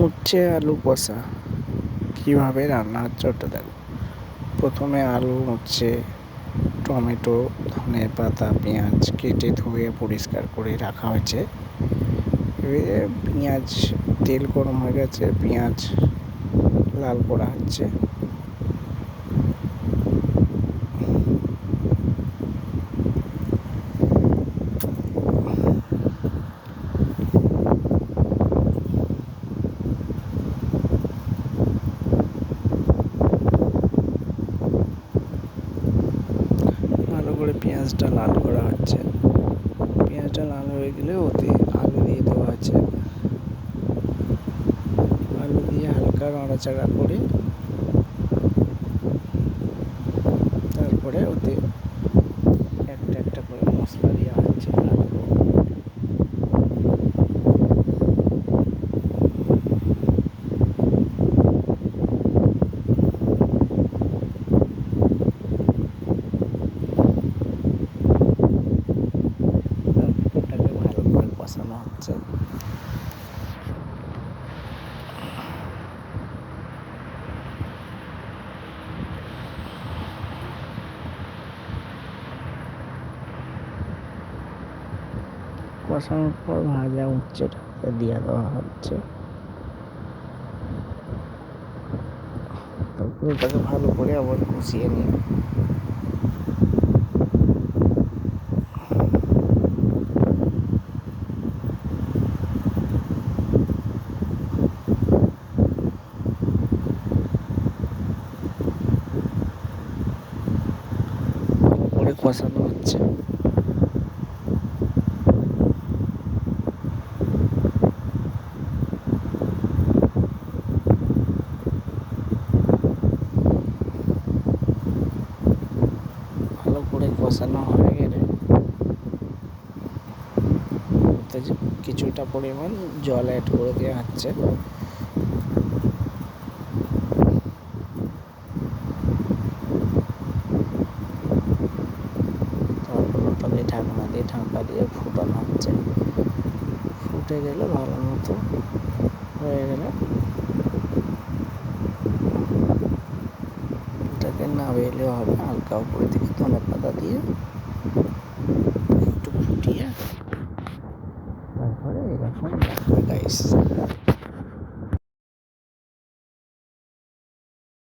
উচ্ছে আলু কষা কীভাবে রান্না হচ্ছে ওটা দেখো। প্রথমে আলু, উচ্ছে, টমেটো, ধনেপাতা, পেঁয়াজ কেটে ধুয়ে পরিষ্কার করে রাখা হয়েছে। এবারে পেঁয়াজ, তেল গরম হয়ে গেছে, পেঁয়াজ লাল করা হচ্ছে। ভালো করে পেঁয়াজটা লাল করা হচ্ছে। পেঁয়াজটা লাল হয়ে গেলে ওতে আলু দিয়ে দেওয়া হচ্ছে। আলু দিয়ে হালকা নাড়াচাড়া করে তারপরে ওতে একটা একটা করে মশলা দেওয়া হচ্ছে। ওটাকে ভালো করে কষানো হচ্ছে। কষানোর পর ভাজা উচ্ছেটা দিয়ে দেওয়া হচ্ছে। তারপর ওটাকে ভালো করে আবার কষিয়ে নিয়ে ভালো করে কষানো হচ্ছে। ভালো করে কষানো হয়ে গেলে ওতে কিছুটা পরিমাণ জল অ্যাড করে দেওয়া হচ্ছে। তারপর ওটাকে ঢাকা দিয়ে ফুটানো হচ্ছে। ফুটে গেলে ভালো মতো হয়ে গেলে এটাকে নামিয়ে হবে। হালকা উপরে থেকে ধনেপাতা দিয়ে একটু ফুটিয়ে তারপরে এরকম গাইস।